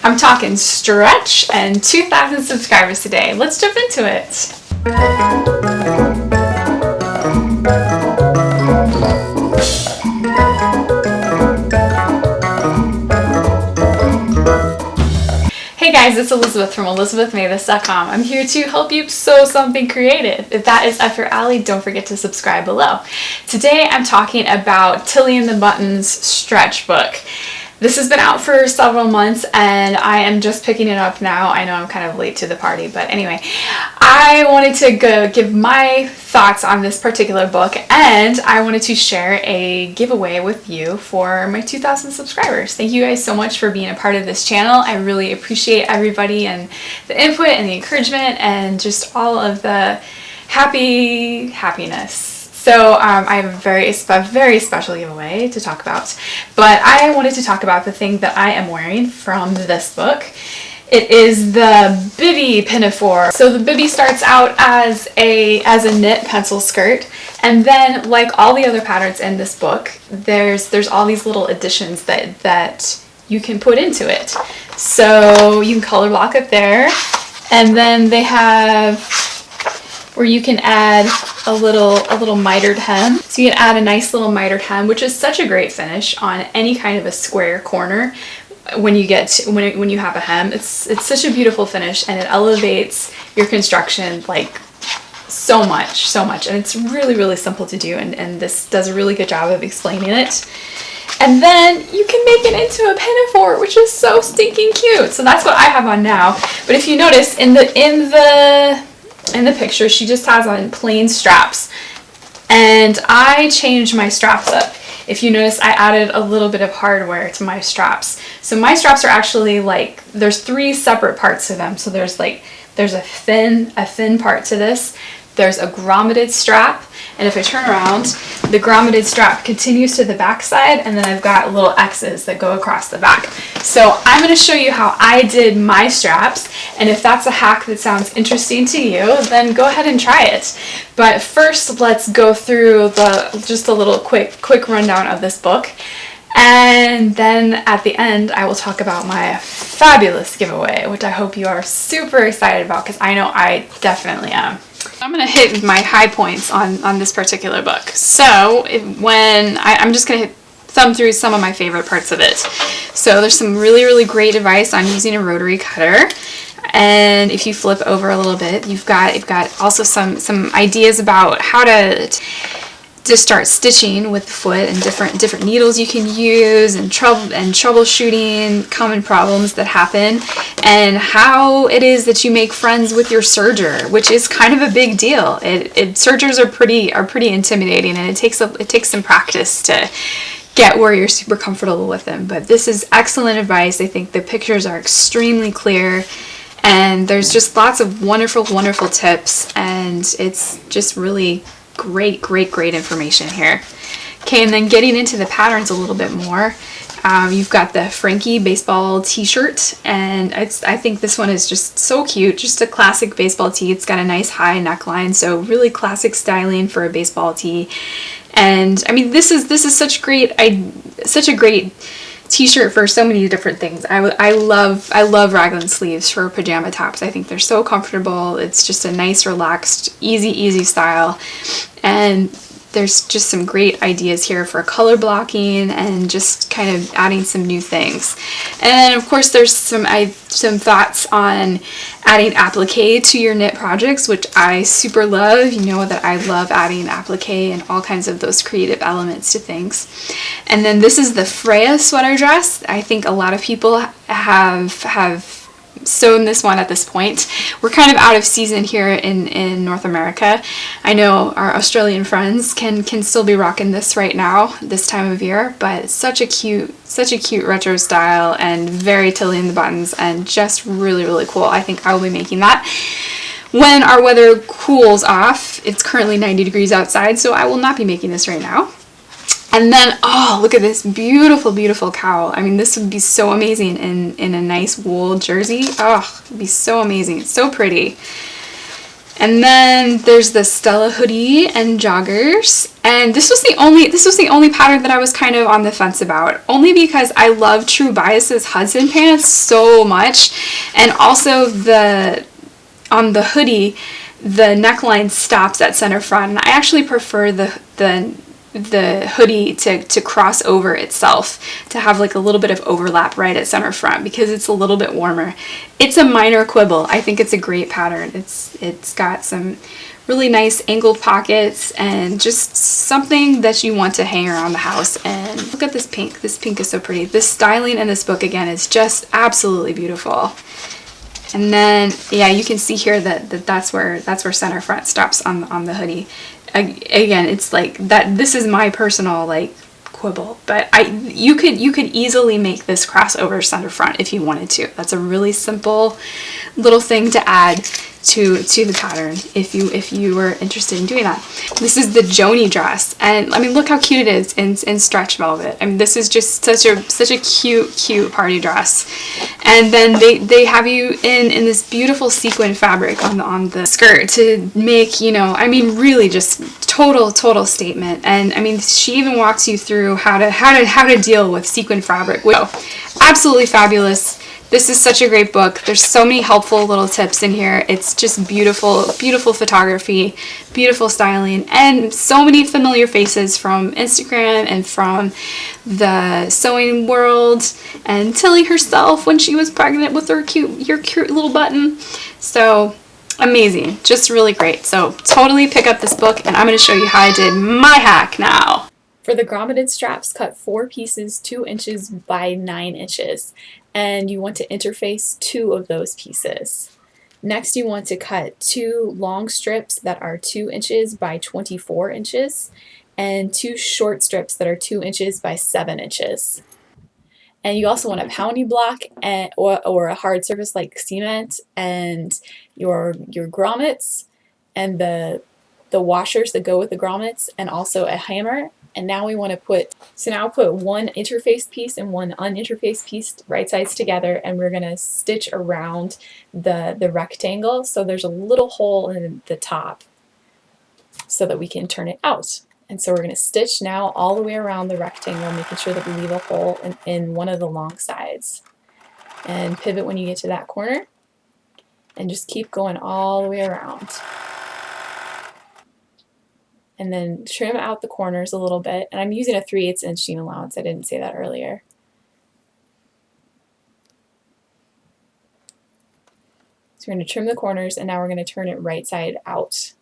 I'm talking stretch and 2,000 subscribers today. Let's jump into it. Hey guys, it's Elizabeth from ElizabethMavis.com. I'm here to help you sew something creative. If that is up your alley, don't forget to subscribe below. Today I'm talking about Tilly and the Buttons stretch book. This has been out for several months and I am just picking it up now. I know I'm kind of late to the party, but anyway, I wanted to give my thoughts on this particular book, and I wanted to share a giveaway with you for my 2,000 subscribers. Thank you guys so much for being a part of this channel. I really appreciate everybody and the input and the encouragement and just all of the happiness. So I have a very special giveaway to talk about, but I wanted to talk about the thing that I am wearing from this book. It is the Bibi Pinafore. So the Bibi starts out as a knit pencil skirt, and then like all the other patterns in this book, there's all these little additions that you can put into it. So you can color block it there, and then they have where you can add a little mitered hem. So you can add a nice little mitered hem, which is such a great finish on any kind of a square corner. When you have a hem, it's such a beautiful finish, and it elevates your construction like so much, and it's really simple to do, and this does a really good job of explaining it. And then you can make it into a pinafore, which is so stinking cute. So that's what I have on now. But if you notice in the picture, she just has on plain straps, and I changed my straps up. If you notice, I added a little bit of hardware to my straps. So my straps are actually like, there's 3 separate parts to them. So there's a thin part to this. There's a grommeted strap, and if I turn around, the grommeted strap continues to the back side, and then I've got little X's that go across the back. So I'm going to show you how I did my straps, and if that's a hack that sounds interesting to you, then go ahead and try it. But first, let's go through just a little quick rundown of this book. And then at the end, I will talk about my fabulous giveaway, which I hope you are super excited about, because I know I definitely am. I'm going to hit my high points on this particular book. So I'm just going to thumb through some of my favorite parts of it. So there's some really great advice on using a rotary cutter. And if you flip over a little bit, you've got also some ideas about how to start stitching with the foot, and different needles you can use, and troubleshooting common problems that happen, and how it is that you make friends with your serger, which is kind of a big deal. Sergers are pretty intimidating, and it takes some practice to get where you're super comfortable with them. But this is excellent advice. I think the pictures are extremely clear, and there's just lots of wonderful tips, and it's just really great information here. Okay, and then getting into the patterns a little bit more, you've got the Frankie baseball t-shirt, and I think this one is just so cute. Just a classic baseball tee. It's got a nice high neckline, so really classic styling for a baseball tee. And I mean, this is such a great t-shirt for so many different things. I love raglan sleeves for pajama tops. I think they're so comfortable. It's just a nice, relaxed, easy style. And there's just some great ideas here for color blocking and just kind of adding some new things. And then of course there's some thoughts on adding applique to your knit projects, which I super love. You know that I love adding applique and all kinds of those creative elements to things. And then this is the Freya sweater dress. I think a lot of people have sewn this one at this point. We're kind of out of season here in North America. I know our Australian friends can still be rocking this right now, this time of year, but it's such a cute retro style, and very Tilly and the Buttons, and just really cool. I think I will be making that when our weather cools off. It's currently 90 degrees outside, so I will not be making this right now. And then, oh, look at this beautiful cowl. I mean, this would be so amazing in a nice wool jersey. Oh, it'd be so amazing. It's so pretty. And then there's the Stella hoodie and joggers. And this was the only pattern that I was kind of on the fence about. Only because I love True Bias's Hudson pants so much. And also on the hoodie, the neckline stops at center front. And I actually prefer the hoodie to cross over itself, to have like a little bit of overlap right at center front, because it's a little bit warmer. It's a minor quibble. I think it's a great pattern. It's got some really nice angled pockets and just something that you want to hang around the house. And look at this pink. This pink is so pretty. This styling in this book, again, is just absolutely beautiful. And then, yeah, you can see here that's where center front stops on the hoodie. Again, it's like that. This is my personal like quibble, but you could easily make this crossover center front if you wanted to. That's a really simple little thing to add to the pattern if you were interested in doing that. This is the Joni dress, and I mean, look how cute it is in stretch velvet. I mean, this is just such a cute party dress. And then they have you in this beautiful sequin fabric on the skirt to make, you know, I mean, really just total statement. And I mean, she even walks you through how to deal with sequin fabric. So, absolutely fabulous. This is such a great book. There's so many helpful little tips in here. It's just beautiful photography, beautiful styling, and so many familiar faces from Instagram and from the sewing world, and Tilly herself when she was pregnant with your cute little button. So amazing, just really great. So totally pick up this book, and I'm going to show you how I did my hack now. For the grommeted straps, cut 4 pieces 2 inches by 9 inches, and you want to interface 2 of those pieces. Next, you want to cut 2 long strips that are 2 inches by 24 inches, and 2 short strips that are 2 inches by 7 inches. And you also want a pounding block or a hard surface like cement, and your grommets, and the washers that go with the grommets, and also a hammer. And now we want to put 1 interface piece and 1 uninterfaced piece right sides together, and we're going to stitch around the rectangle so there's a little hole in the top so that we can turn it out. And so we're going to stitch now all the way around the rectangle, making sure that we leave a hole in one of the long sides. And pivot when you get to that corner, and just keep going all the way around. And then trim out the corners a little bit. And I'm using a 3/8 inch seam allowance. I didn't say that earlier. So we're going to trim the corners, and now we're going to turn it right side out.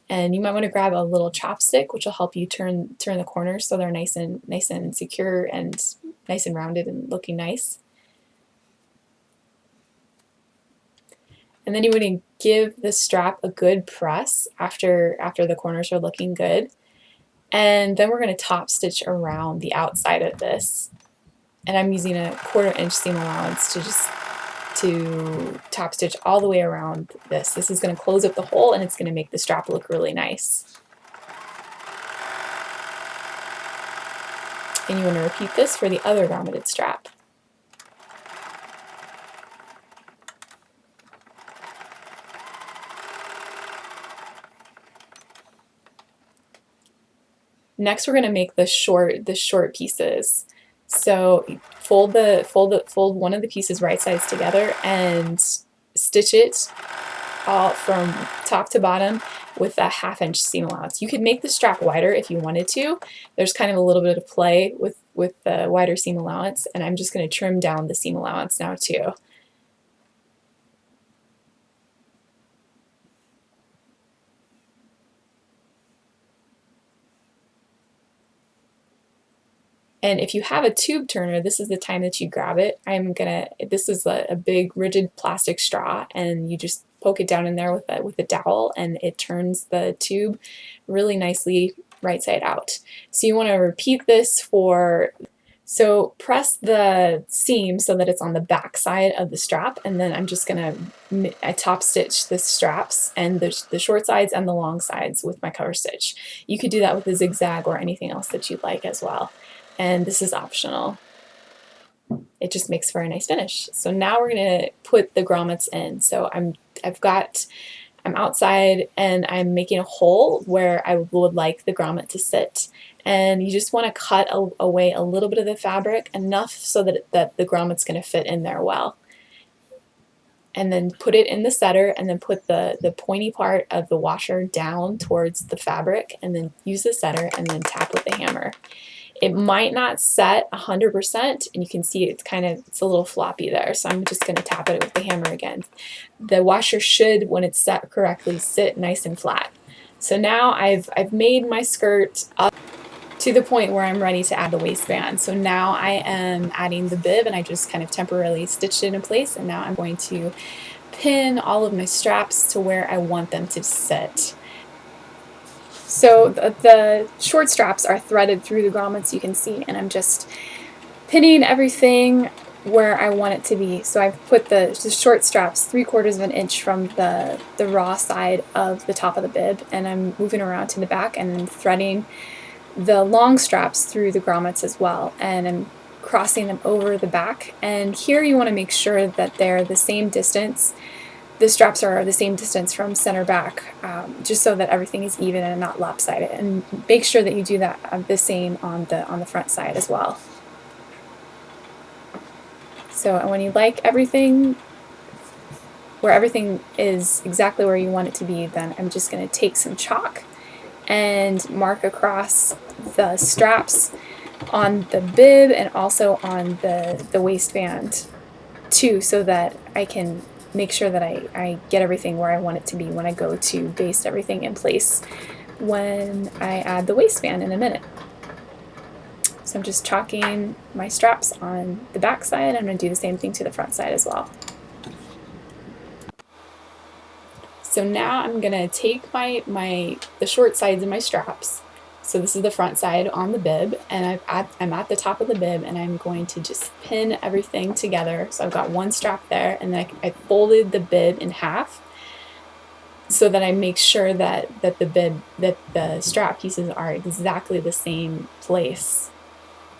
And you might want to grab a little chopstick, which will help you turn the corners so they're nice and secure and nice and rounded and looking nice. And then you want to give the strap a good press after the corners are looking good. And then we're going to top stitch around the outside of this. And I'm using a 1/4 inch seam allowance to top stitch all the way around this. This is going to close up the hole, and it's going to make the strap look really nice. And you want to repeat this for the other grommeted strap. Next, we're going to make the short pieces. So fold one of the pieces right sides together and stitch it all from top to bottom with a 1/2 inch seam allowance. You could make the strap wider if you wanted to. There's kind of a little bit of play with the wider seam allowance, and I'm just going to trim down the seam allowance now too. And if you have a tube turner, this is the time that you grab it. This is a big rigid plastic straw, and you just poke it down in there with a dowel, and it turns the tube really nicely right side out. So you want to repeat this so press the seam so that it's on the back side of the strap, and then I'm just going to top stitch the straps and the short sides and the long sides with my cover stitch. You could do that with a zigzag or anything else that you'd like as well. And this is optional. It just makes for a nice finish. So now we're going to put the grommets in. So I'm outside and I'm making a hole where I would like the grommet to sit. And you just want to cut away a little bit of the fabric, enough so that the grommet's going to fit in there well. And then put it in the setter, and then put the pointy part of the washer down towards the fabric, and then use the setter and then tap with the hammer. It might not set 100%, and you can see it's a little floppy there, so I'm just going to tap it with the hammer again. The washer should, when it's set correctly, sit nice and flat. So now I've made my skirt up to the point where I'm ready to add the waistband. So now I am adding the bib, and I just kind of temporarily stitched it in place, and now I'm going to pin all of my straps to where I want them to sit. So the short straps are threaded through the grommets, you can see, and I'm just pinning everything where I want it to be. So I've put the short straps 3/4 of an inch from the raw side of the top of the bib, and I'm moving around to the back, and I'm threading the long straps through the grommets as well, and I'm crossing them over the back. And here you want to make sure that they're the same distance. The straps are the same distance from center back, just so that everything is even and not lopsided. And make sure that you do that the same on the front side as well. So when you like everything, where everything is exactly where you want it to be, then I'm just going to take some chalk and mark across the straps on the bib and also on the waistband too, so that I can make sure that I get everything where I want it to be when I go to baste everything in place when I add the waistband in a minute. So I'm just chalking my straps on the back side. I'm going to do the same thing to the front side as well. So now I'm going to take the short sides of my straps. So this is the front side on the bib, and I'm at the top of the bib, and I'm going to just pin everything together. So I've got one strap there, and then I folded the bib in half so that I make sure that the strap pieces are exactly the same place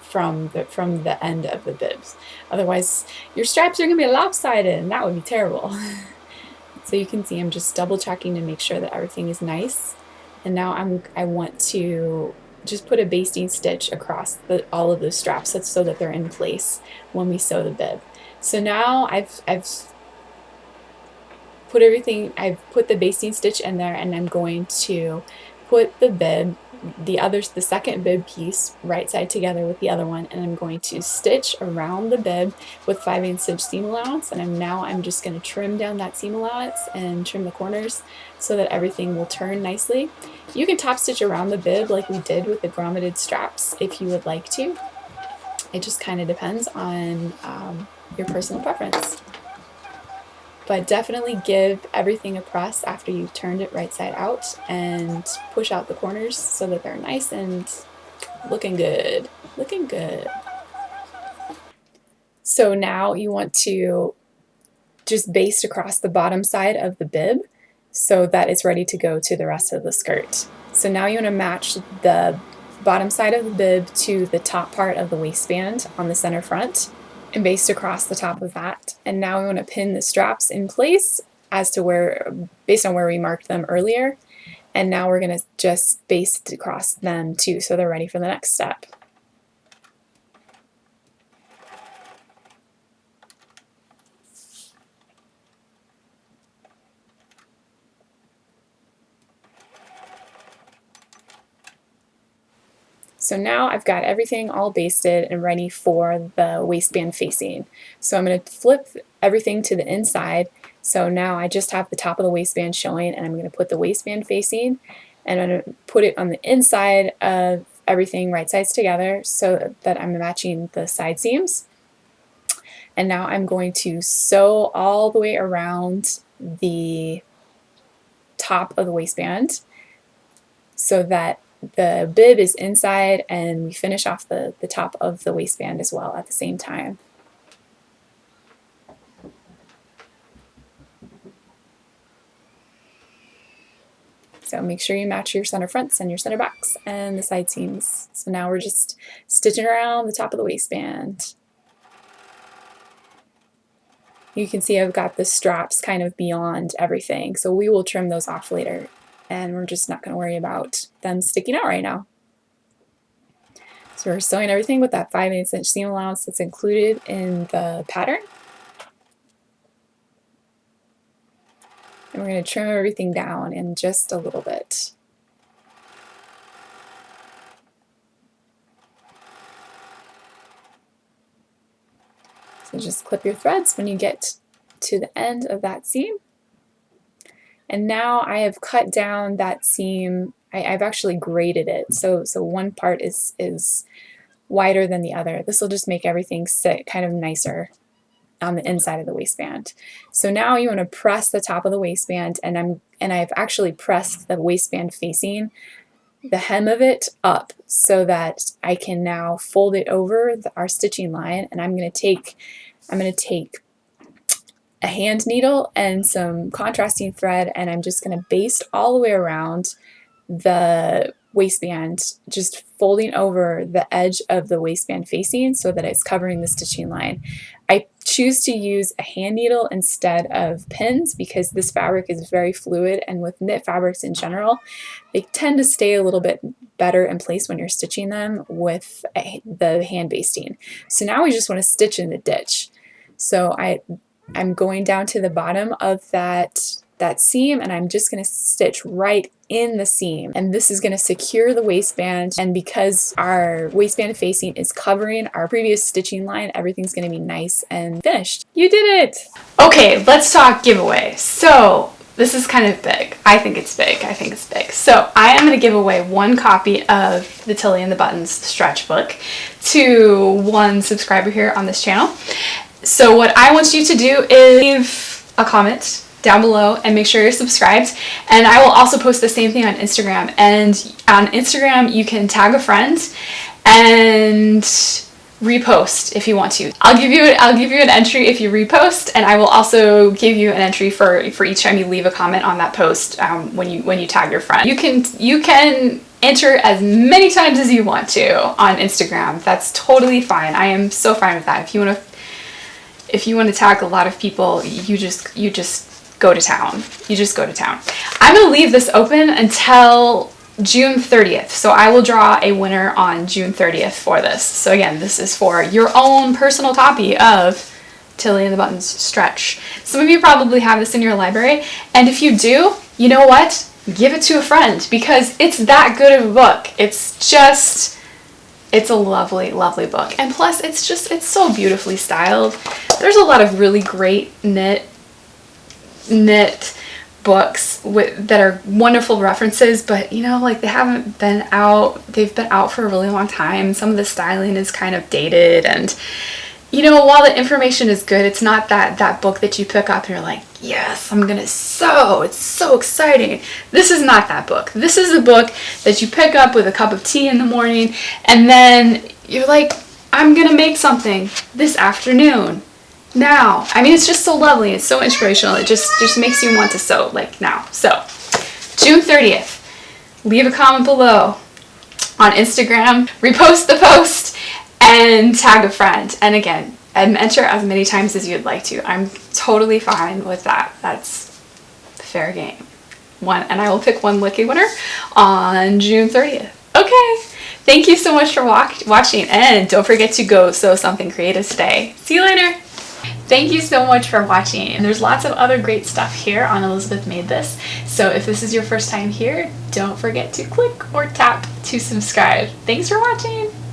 from the end of the bibs. Otherwise, your straps are going to be lopsided, and that would be terrible. So you can see I'm just double checking to make sure that everything is nice. And now I want to just put a basting stitch across all of those straps so that they're in place when we sew the bib. So now I've put the basting stitch in there, and I'm going to put the bib, the second bib piece, right side together with the other one, and I'm going to stitch around the bib with 5/8 inch seam allowance. And I'm just going to trim down that seam allowance and trim the corners so that everything will turn nicely. You can top stitch around the bib like we did with the grommeted straps if you would like to. It just kind of depends on your personal preference. But definitely give everything a press after you've turned it right side out, and push out the corners so that they're nice and looking good. Looking good. So now you want to just baste across the bottom side of the bib so that it's ready to go to the rest of the skirt. So now you want to match the bottom side of the bib to the top part of the waistband on the center front, and baste across the top of that. And now we want to pin the straps in place based on where we marked them earlier. And now we're going to just baste across them too, so they're ready for the next step. So now I've got everything all basted and ready for the waistband facing. So I'm going to flip everything to the inside. So now I just have the top of the waistband showing, and I'm going to put the waistband facing, and I'm going to put it on the inside of everything right sides together so that I'm matching the side seams. And now I'm going to sew all the way around the top of the waistband so that the bib is inside, and we finish off the top of the waistband as well at the same time. So make sure you match your center fronts and your center backs and the side seams. So now we're just stitching around the top of the waistband. You can see I've got the straps kind of beyond everything, so we will trim those off later, and we're just not going to worry about them sticking out right now. So we're sewing everything with that 5/8 inch seam allowance that's included in the pattern. And we're going to trim everything down in just a little bit. So just clip your threads when you get to the end of that seam. And now I have cut down that seam. I've actually graded it, so one part is wider than the other. This will just make everything sit kind of nicer on the inside of the waistband. So now you want to press the top of the waistband, and I've actually pressed the waistband facing the hem of it up so that I can now fold it over our stitching line, and I'm going to take a hand needle and some contrasting thread, and I'm just going to baste all the way around the waistband, just folding over the edge of the waistband facing so that it's covering the stitching line. I choose to use a hand needle instead of pins because this fabric is very fluid, and with knit fabrics in general, they tend to stay a little bit better in place when you're stitching them with the hand basting. So now we just want to stitch in the ditch. So I'm going down to the bottom of that seam, and I'm just going to stitch right in the seam, and this is going to secure the waistband. And because our waistband facing is covering our previous stitching line, everything's going to be nice and finished. You did it! Okay, let's talk giveaway. So this is kind of big. I think it's big. So I am going to give away one copy of the Tilly and the Buttons stretch book to one subscriber here on this channel. So what I want you to do is leave a comment down below and make sure you're subscribed, and I will also post the same thing on Instagram. And on Instagram you can tag a friend and repost if you want to. I'll give you an entry if you repost, and I will also give you an entry for each time you leave a comment on that post when you tag your friend. You can enter as many times as you want to on Instagram. That's totally fine. I am so fine with that. If you want to tag a lot of people, you just go to town. I'm going to leave this open until June 30th. So I will draw a winner on June 30th for this. So again, this is for your own personal copy of Tilly and the Buttons Stretch. Some of you probably have this in your library, and if you do, you know what? Give it to a friend, because it's that good of a book. It's a lovely, lovely book. And plus, it's so beautifully styled. There's a lot of really great knit books that are wonderful references, but like they've been out for a really long time. Some of the styling is kind of dated, and while the information is good, it's not that book that you pick up and you're like, yes, I'm gonna sew, it's so exciting. This is not that book. This is a book that you pick up with a cup of tea in the morning, and then you're like, I'm gonna make something this afternoon. Now. I mean, it's just so lovely. It's so inspirational. It just makes you want to sew like now. So June 30th, leave a comment below on Instagram, repost the post, and tag a friend. And again, enter as many times as you'd like to. I'm totally fine with that. That's fair game. And I will pick one lucky winner on June 30th. Okay. Thank you so much for watching, and don't forget to go sew something creative today. See you later. Thank you so much for watching. And there's lots of other great stuff here on Elizabeth Made This. So if this is your first time here, don't forget to click or tap to subscribe. Thanks for watching.